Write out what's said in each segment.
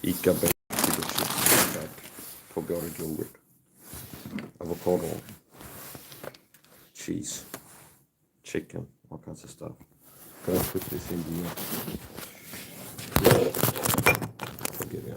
Ica bacon chips back. Probiotic yogurt. Avocado. Cheese. Chicken. All kinds of stuff. Gonna put this in the forgive me.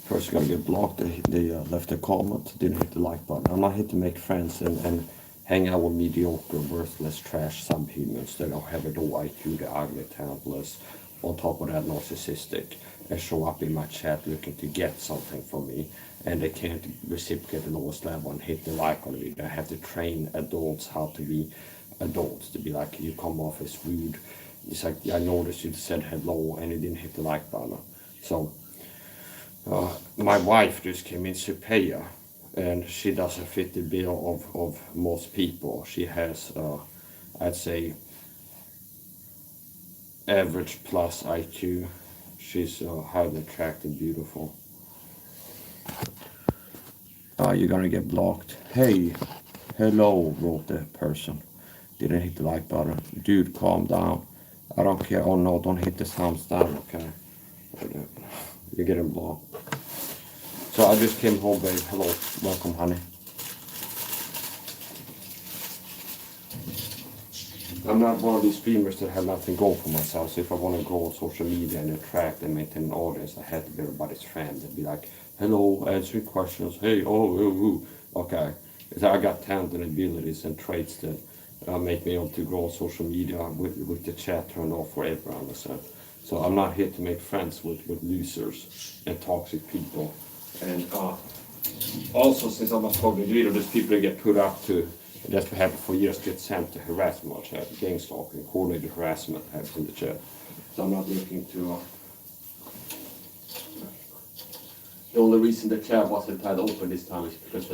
First, gonna get blocked. They left a comment, didn't hit the like button. I'm not here to make friends and hang out with mediocre, worthless, trash subhumans that don't have a low IQ, they're ugly, talentless, on top of that, narcissistic, and show up in my chat looking to get something from me, and they can't reciprocate the lowest level and hit the like on it. I have to train adults how to be adults, to be like, you come off as rude. It's like, I noticed you said hello and you didn't hit the like button. So, my wife just came in Supaya, and she doesn't fit the bill of most people. She has, I'd say, average plus IQ. She's highly attractive, beautiful. You're gonna get blocked. Hey, hello, wrote the person. Didn't hit the like button. Dude, calm down. I don't care. Oh no, don't hit the thumbs down, okay? You're getting blocked. So I just came home, babe. Hello, welcome, honey. I'm not one of these streamers that have nothing to go for myself. So if I want to grow on social media and attract and maintain an audience, I have to be everybody's friend and be like, hello, answering questions. Hey, okay. So I got talent and abilities and traits that make me able to grow on social media with the chat turned off for everyone. So I'm not here to make friends with losers and toxic people. And also, since I'm a public leader, there's people that get put up to, that's what happened for years, get sent to harassment chat, gang stalking, coordinated harassment happens in the chat. So I'm not looking to. The only reason the chat wasn't tied open this time is because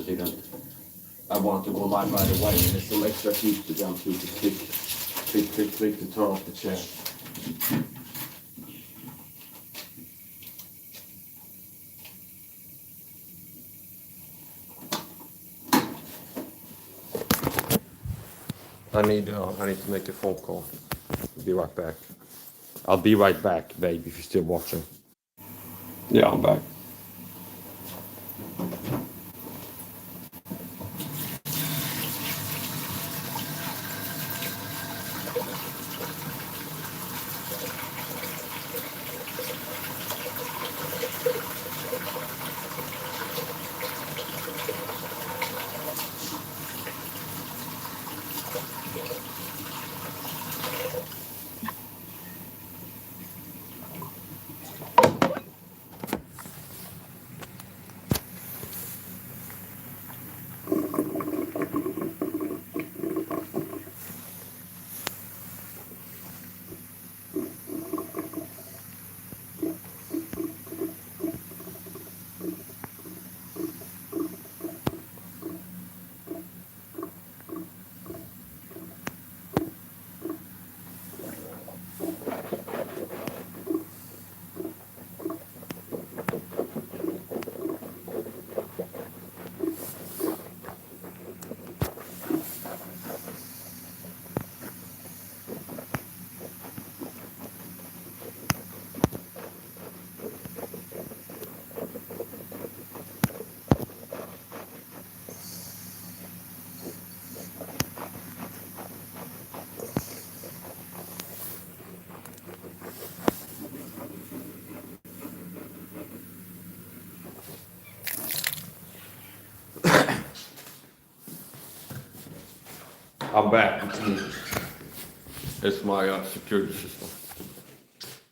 I want to go live right away, and there's some extra hoops to jump through to click to turn off the chat. I need to make a phone call. I'll be right back. I'll be right back, babe, if you're still watching. Yeah, I'm back. I'm back. It's my security system.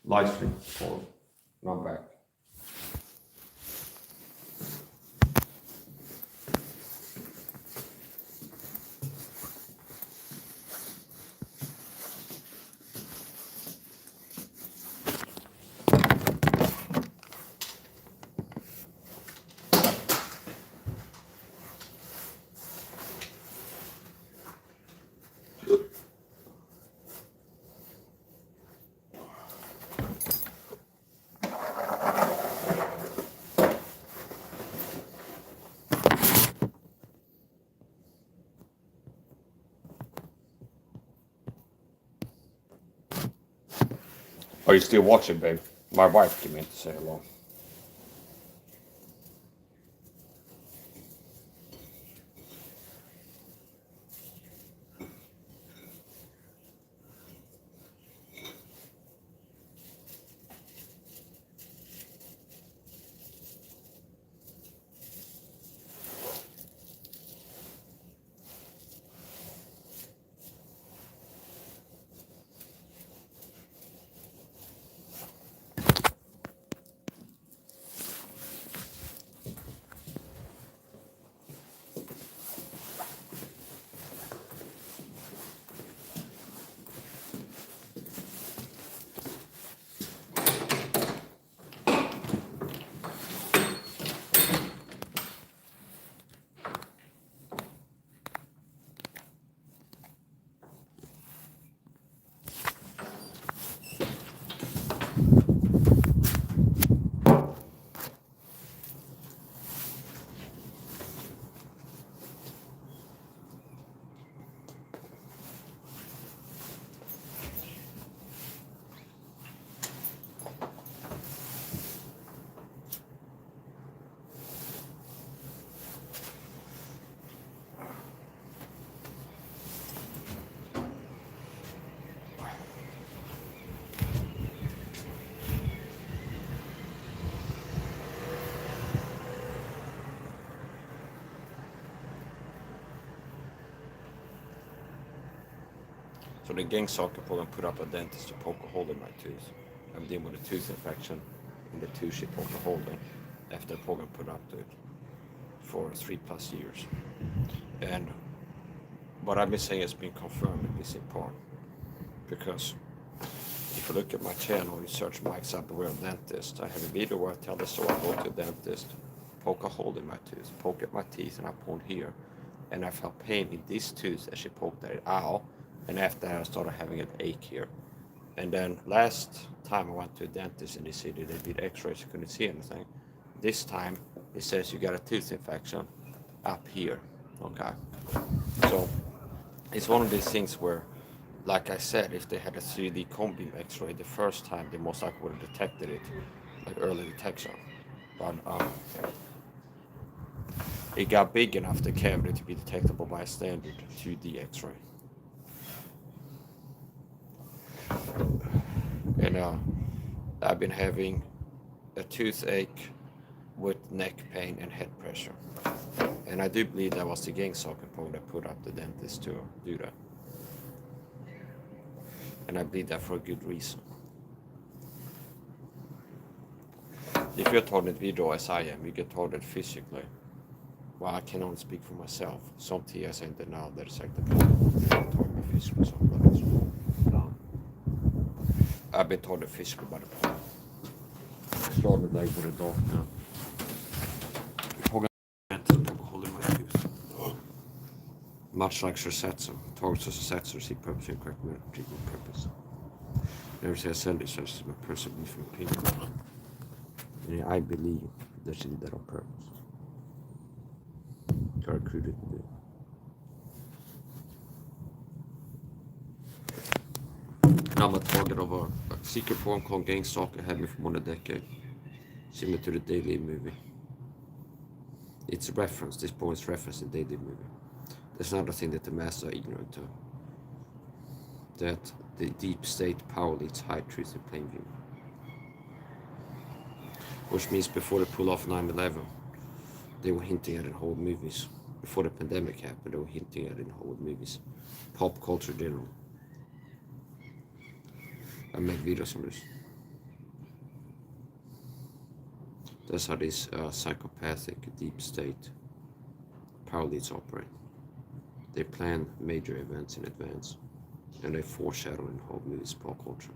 Live stream. I'm back. Are you still watching, babe? My wife came in to say hello. So the gang saker på and put up a dentist to poke a hole in my tooth. I'm dealing with a tooth infection in the tooth she poked a hole in after Pogan put up to it for 3+ years. And what I've been saying has been confirmed in this part. Because if you look at my channel, you search Mike Zapperware dentist, I have a video where I tell the story. I go to a dentist, poke a hole in my tooth, poke at my teeth, and I pulled here. And I felt pain in this tooth as she poked at it out. And after that, I started having an ache here. And then last time I went to a dentist in the city, they did x-rays, I couldn't see anything. This time, it says you got a tooth infection up here, okay? So, it's one of these things where, like I said, if they had a 3D cone beam x-ray the first time, they most likely would have detected it, like early detection. But it got big enough, the cavity, to be detectable by a standard 2D x-ray. And I've been having a toothache with neck pain and head pressure. And I do believe that was the gang socket pole that put up the dentist to do that. And I believe that for a good reason. If you're taught it video as I am, you get taught it physically. Well, I can only speak for myself. Some TS inte now that it's like the taught me physically, something else. I've been taught it physically by the point. Started like with a dog now. Much like Shisetsu, targets as a setsu seek purpose and correct treatment purpose. Never say I send it, so this is my personal belief and opinion. And I believe that she did that on purpose. Her crew didn't do it. I'm a target of a secret form called Gang Stalker had me for more than a decade. Similar to the Daily movie. It's a reference, this poem is referenced in the Daily movie. There's another thing that the masses are ignorant of. That the deep state power leads high truth in plain view. Which means before they pull off 9/11, they were hinting at in whole movies before the pandemic happened, they were hinting at it in Hollywood movies. Pop culture in general. I make videos on this. That's how this psychopathic deep state power leads operate. They plan major events in advance, and they foreshadow in Hollywood movies pop culture.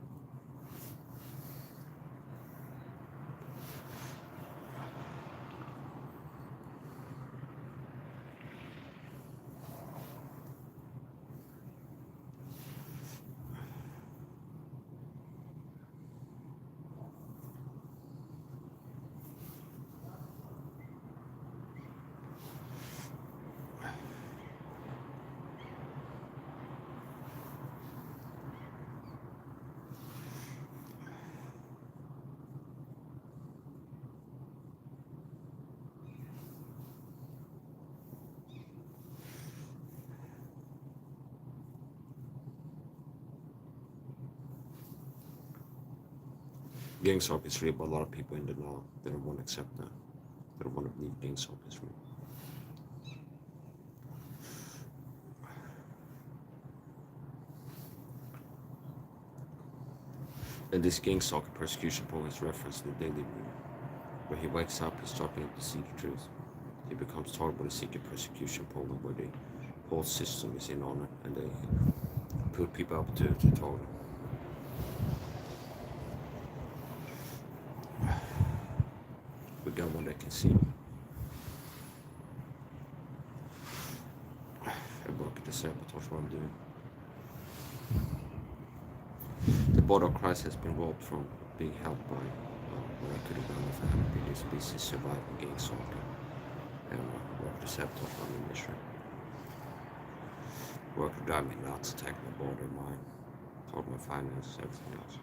Gang stalking is real, but a lot of people in the law, they don't want to accept that. They don't want to believe gang stalking is real. And this gang stalking persecution program is referenced in the Daily Review. When he wakes up, he's starting up to seek the truth. He becomes targeted by the secret persecution program where the whole system is in on it, and they put people up to target. We got one that can see. I work at the sabotage what I'm doing. The border of Christ has been robbed from being helped by what I could have done if I hadn't been this busy surviving gang stalking and work the sabotage on the mission. Work to drive me nuts, attack my border, mine, talk my finances, everything else.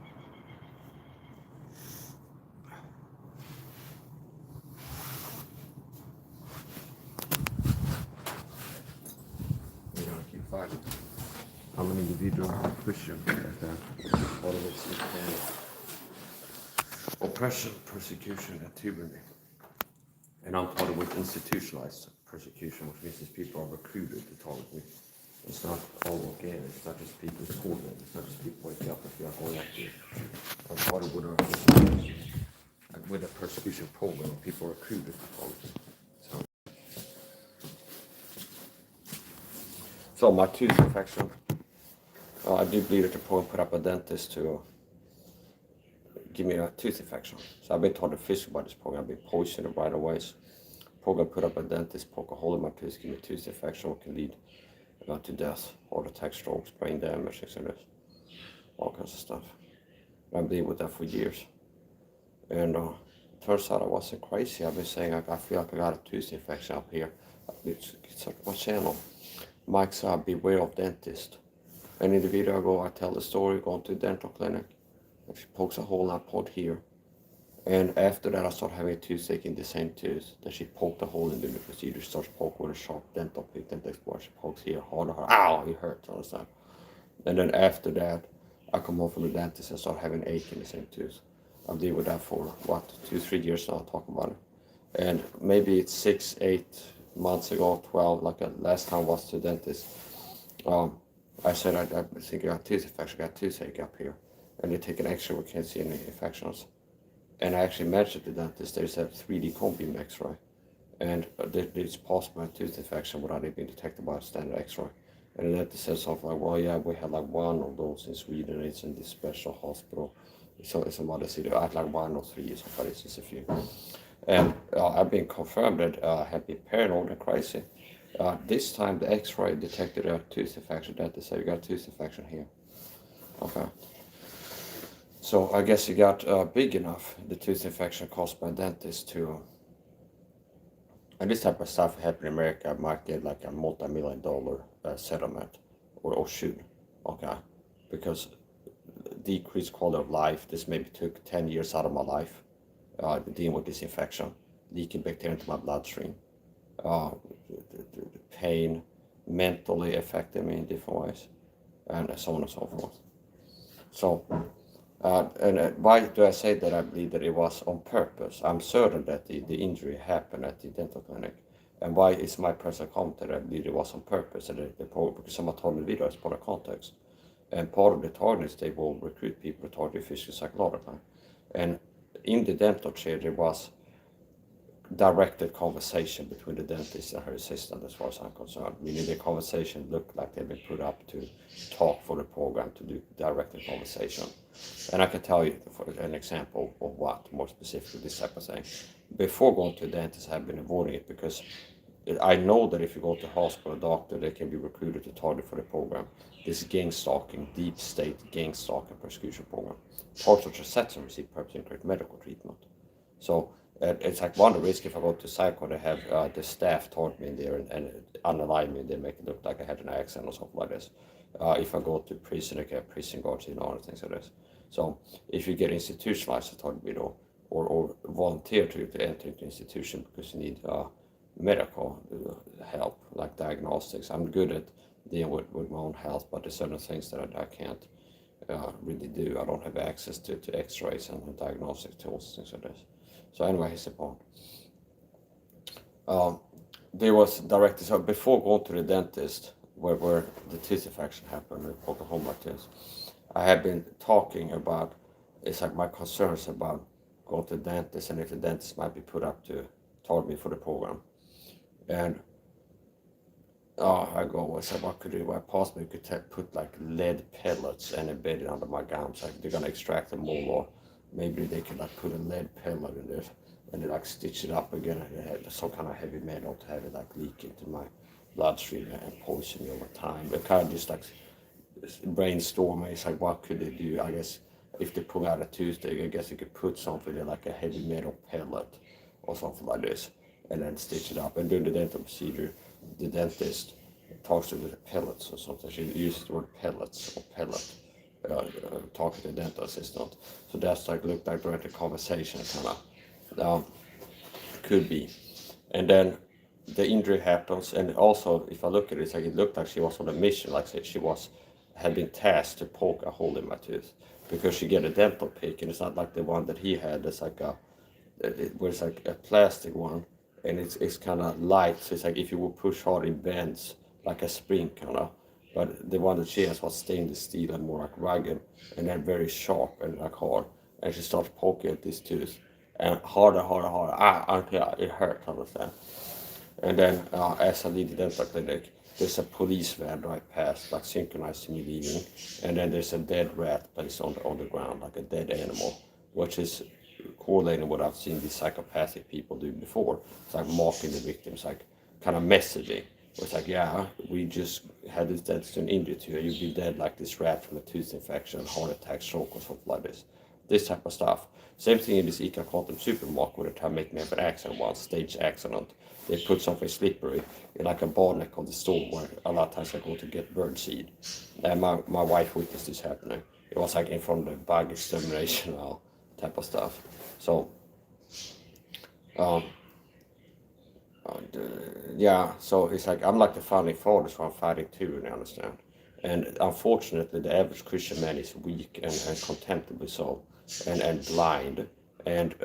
We're gonna keep fighting. I'm an individual, I'm a Christian, like that. All of it's oppression, persecution, and tyranny. And I'm targeted with institutionalized persecution, which means that people are recruited to target me. It's not all organic, it's not just people schooling, it's not just people waking up and feel like, oh, like this. I'm targeted with a persecution program, people are recruited to target me. So my tooth infection. I do believe that the program put up a dentist to give me a tooth infection. So I've been told the physical by this program, I've been poisoned right away. Program put up a dentist, poke a hole in my tooth, give me a tooth infection, which can lead to death, heart attack, strokes, brain damage, things like this. All kinds of stuff. I've been with that for years. And turns out I wasn't crazy. I've been saying I feel like I got a tooth infection up here. It's like my channel. Mike said, beware of dentist. And in the video I go, I tell the story, going to a dental clinic. And she pokes a hole in that part here. And after that I start having a toothache in the same tooth. Then she poked a hole in the procedure, starts poking with a sharp dental pick, dental explorer. She pokes here, harder, ow, it hurts, understand? And then after that, I come home from the dentist and start having ache in the same tooth. I've dealt with that for, 2-3 years now, talking about it. And maybe it's 6-8 months ago, 12, like last time I was to the dentist. I said, I think I got tooth infection, I got toothache up here. And they take an x-ray, we can't see any infections. And I actually mentioned to the dentist, they said 3D cone beam x-ray. And it's possible a tooth infection without it being detected by a standard x-ray. And the dentist said something like, well, yeah, we had like one of those in Sweden, it's in this special hospital. So it's a mother city, I had like 1 or 3, so it's just a few. And I've been confirmed that I have been paranoid and crazy. This time the x-ray detected a tooth infection. Dentist said you got a tooth infection here. Okay. So I guess it got big enough, the tooth infection caused by dentist to, and this type of stuff happened in America, I might get like a multi-million-dollar settlement, or should, okay, because decreased quality of life, this maybe took 10 years out of my life, dealing with this infection, leaking bacteria into my bloodstream, the pain mentally affected me in different ways, and so on and so forth. So, why do I say that I believe that it was on purpose? I'm certain that the injury happened at the dental clinic, And why is my personal comment that I believe it was on purpose, and because some told the video is part of context. And part of the target is they will recruit people to target physically, psychologically. And in the dental chair, there was directed conversation between the dentist and her assistant, as far as I'm concerned. Meaning the conversation looked like they've been put up to talk for the program, to do directed conversation. And I can tell you for an example of what, more specifically, this type of thing. Before going to the dentist, I've been avoiding it because I know that if you go to hospital, doctor, they can be recruited to target for the program. This gang stalking, deep state gang stalking persecution program. Parts of Tresetsen receive perhaps incorrect medical treatment. So it's like one of the risks if I go to psycho, they have the staff taught me in there and analyze me and they make it look like I had an accent or something like this. If I go to prison, I get prison guards and all things like this. So if you get institutionalized to target video or volunteer to enter into institution because you need medical help, like diagnostics. I'm good at dealing with my own health, but there's certain things that I can't really do. I don't have access to x-rays and diagnostic tools, things like this. So anyway, here's the point. There was directed, so before going to the dentist, where the tooth infection happened, in Oklahoma tooth, I had been talking about, it's like my concerns about going to the dentist and if the dentist might be put up to target me for the program. And I said, what could you do? I possibly could put like lead pellets and embed it under my gums. Like they're gonna extract them all, or maybe they could like put a lead pellet in there and they like stitch it up again and it had some kind of heavy metal to have it like leak into my bloodstream and poison me over time. But kind of just like brainstorming. It's like, what could they do? I guess if they pull out a tooth, I guess they could put something in like a heavy metal pellet or something like this, and then stitch it up. And during the dental procedure, the dentist talks to the pellets or something. She uses the word pellets or pellet, talking to the dental assistant. So that's like looked like during the conversation, kind of could be. And then the injury happens, and also if I look at it, it's like it looked like she was on a mission, like say she had been tasked to poke a hole in my tooth, because she get a dental pick, and it's not like the one that he had. It's like it was like a plastic one, and it's kind of light, so it's like if you would push hard, it bends like a spring kind of. But the one that she has was stainless steel and more like rugged, and then very sharp and like hard. And she starts poking at this tooth, and harder, until it hurt, understand? And then as I leave the dental clinic, there's a police van right past, like synchronized to me leaving, and then there's a dead rat placed on the ground, like a dead animal, which is correlating what I've seen these psychopathic people do before. It's like mocking the victims, like kind of messaging. It's like, yeah, we just had this death to an injury to you. You'd be dead like this rat from a tooth infection, heart attack, stroke, or something like this. This type of stuff. Same thing in this ICA Quantum Supermarket where they try to make me have an accident once, stage accident. They put something slippery in like a bar neck of the store where a lot of times I go to get bird seed. And my wife witnessed this happening. It was like in front of the bug extermination type of stuff. So, yeah, so it's like I'm like the founding fathers who I'm fighting too, and I understand. And unfortunately, the average Christian man is weak and contemptibly so, and blind. And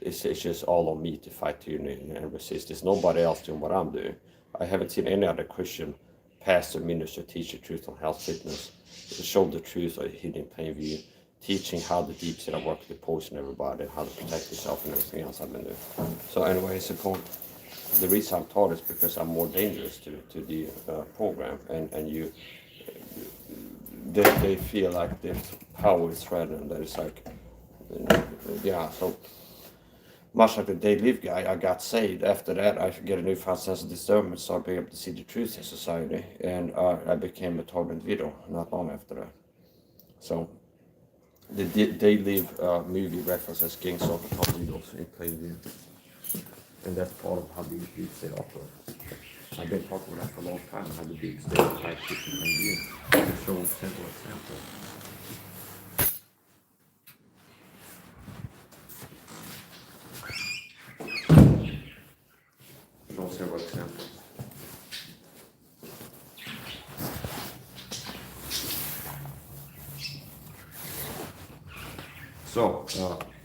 it's just all on me to fight to and resist. There's nobody else doing what I'm doing. I haven't seen any other Christian pastor, minister, teach the truth on health, fitness, show the truth or hidden plain view, teaching how the deep state of work to poison everybody, how to protect yourself and everything else I've been doing. So anyway, it's a point. The reason I'm taught is because I'm more dangerous to the program, and they feel like their power is threatened. That it's like, yeah. So much like the Day Live guy, I got saved. After that, I get a newfound sense of discernment, started being able to see the truth in society, and I became a target video not long after that. So the Day Live movie references gang stalker target videos in plain view. And that's part of how the deep state operates. I've been talking about that for a long time, how the deep state operates in plain view. I've shown several examples. So,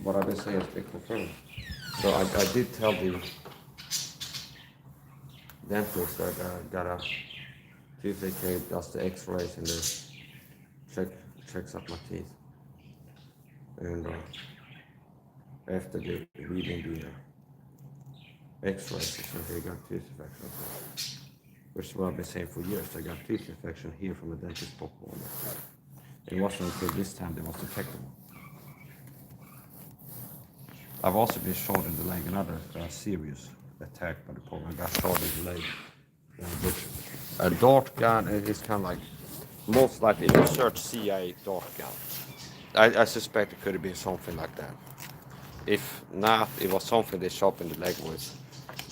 what I've been saying has been confirmed. So I did tell the dentist that got a toothache, does the X-rays and checks up my teeth. And after the reading the X-rays, so they got tooth infection, which is what I've been saying for years. I got tooth infection here from a dentist popcorn. It wasn't until this time that was detectable. I've also been shot in the leg, another serious attack by the problem. I got shot in the leg. Which a dart gun is kind of like, most likely if you search CIA dart gun, I suspect it could have been something like that. If not, it was something they shot in the leg with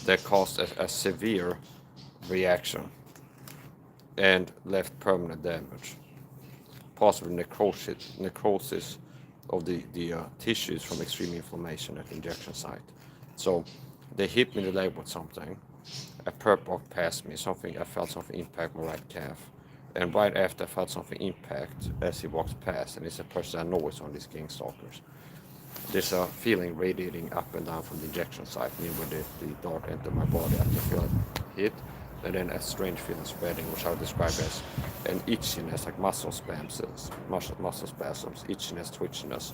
that caused a severe reaction and left permanent damage, possibly necrosis of the tissues from extreme inflammation at the injection site. So they hit me in the leg with something. A perp walked past me. I felt something impact my right calf. And right after I felt something impact as he walks past, and it's a person I know is on these gang stalkers. There's a feeling radiating up and down from the injection site near where the dart entered my body. I can feel it hit, and then a strange feeling spreading, which I would describe as an itchiness, like muscle spasms, itchiness, twitchiness,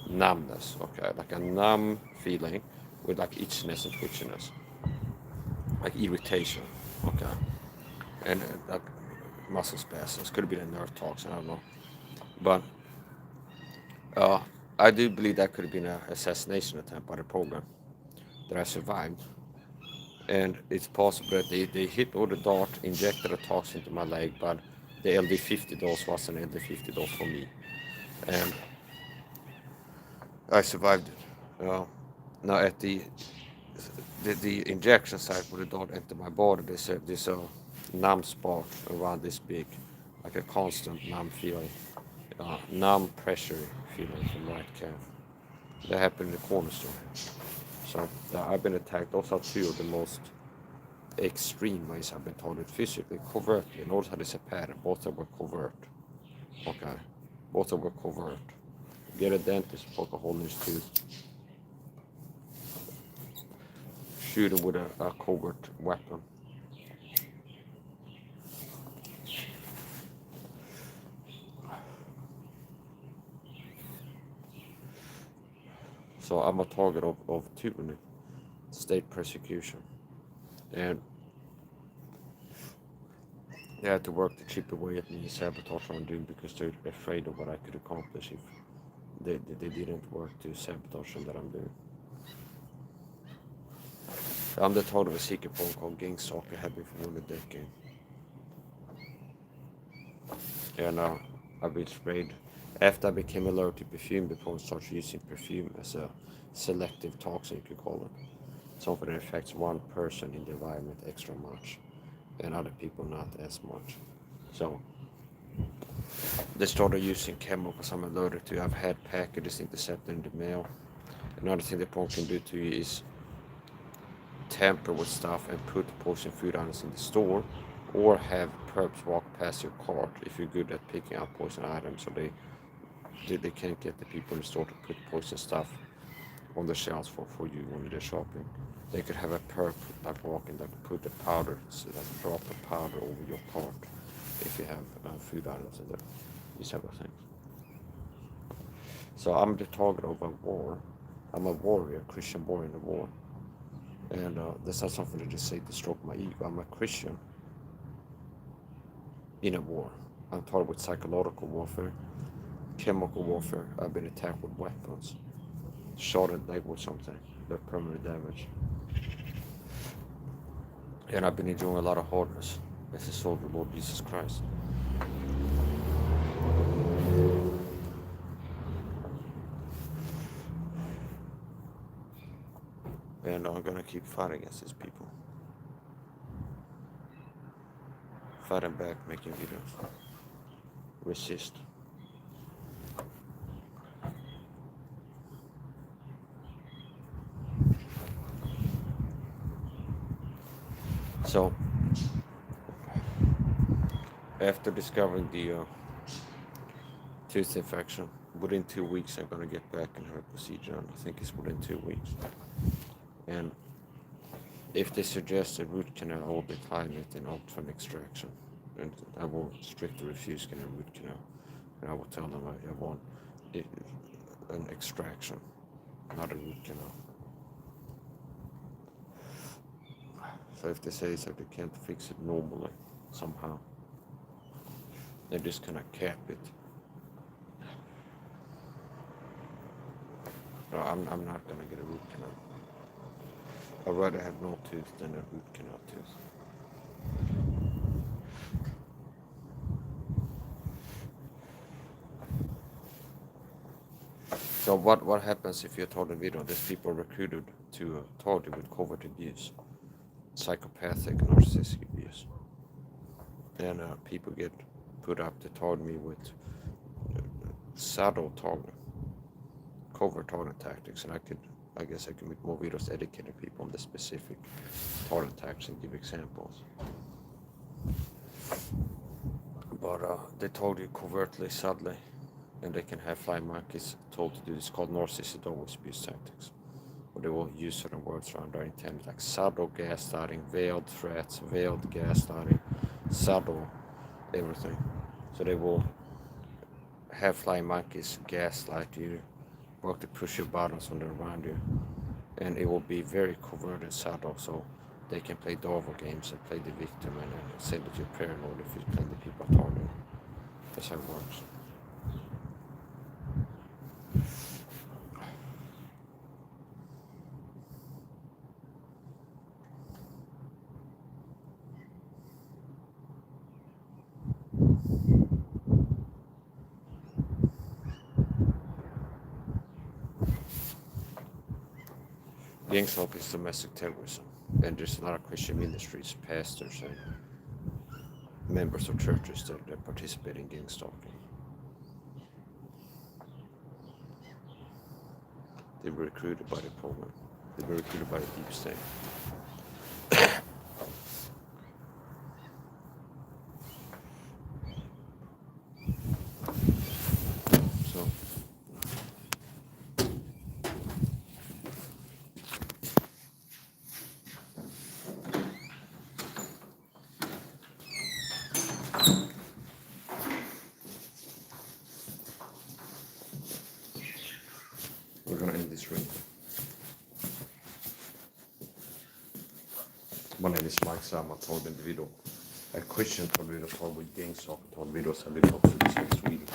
numbness, okay, like a numb feeling with like itchiness and twitchiness, like irritation, okay, and like muscle spasms. Could have been a nerve toxin, I don't know, but I do believe that could have been an assassination attempt by the program that I survived. And it's possible that they hit all the dart, injected a toxin into my leg, but the LD50 dose was an LD50 dose for me. And I survived it. Now at the injection site where the dart entered my body, there's a numb spot around this big, like a constant numb feeling, numb pressure feeling from right calf. That happened in the cornerstone. So I've been attacked. Those are two of the most extreme ways I've been targeted physically, covertly. Notice how there's a pattern. Both of them were covert. Okay, both of them were covert. Get a dentist, poke a hole in his tooth. Shoot him with a covert weapon. So I'm a target of tyranny, state persecution. And they had to work to chip away at me and sabotage what I'm doing because they're afraid of what I could accomplish if they didn't work to sabotage that I'm doing. I'm the target of a secret phone called Gang Stalker, have been for more than a decade. And I've been sprayed. After I became allergic to perfume, the phone started using perfume as a selective toxin, you could call it. Something that affects one person in the environment extra much, and other people not as much. So they started using chemicals I'm allergic to. I've had packages intercepted in the mail. Another thing the phone can do to you is tamper with stuff and put poison food items in the store, or have perps walk past your cart if you're good at picking up poison items, so they can't get the people in the store to put poison stuff on the shelves for you when you're shopping. They could have a perp like walking that put the powder, like drop the powder over your cart if you have food items in there. These type of things. So I'm the target of a war. I'm a warrior, Christian warrior in the war. And that's not something to just say to stroke my ego. I'm a Christian in a war. I'm targeted with psychological warfare, chemical warfare. I've been attacked with weapons, shot in the leg with something, that permanent damage. And I've been enjoying a lot of hardness as a soldier of Lord Jesus Christ. And I'm gonna keep fighting against these people. Fighting back, making videos. Resist. So, after discovering the tooth infection, within 2 weeks I'm gonna get back and have a procedure, and I think it's within 2 weeks. And If they suggest a root canal, I will decline it and opt for an extraction. And I will strictly refuse getting a root canal. And I will tell them I want an extraction, not a root canal. So if they say that they can't fix it normally, somehow, they're just gonna cap it. No, I'm not gonna get a root canal. I'd rather have no tooth than a root canal tooth. So what happens if you're told in video there's people recruited to target with covert abuse, psychopathic, narcissistic abuse, and people get put up to target me with subtle target, covert target tactics, and I guess I can make more videos educating people on the specific target tactics and give examples. But they told you covertly, subtly, and they can have flying monkeys told to do this called narcissistic abuse tactics, where they will use certain words around their intent, like subtle gaslighting, veiled threats, veiled gaslighting, subtle everything. So they will have flying monkeys gaslight you, work to push your buttons when they're around you, and it will be very covert and subtle, so they can play Darvo games and play the victim and say that you're paranoid if you play the people targeting. That's how it works. Gang stalking is domestic terrorism, and there's a lot of Christian ministries, pastors, and members of churches that participate in gang stalking. They were recruited by the program. They were recruited by the deep state. So we're gonna end this stream. My name is Mike Sam. I told in the video. A Christian told video told with gang stalking told videos have been posted in Sweden.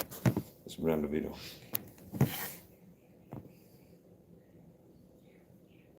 Let's brand the video.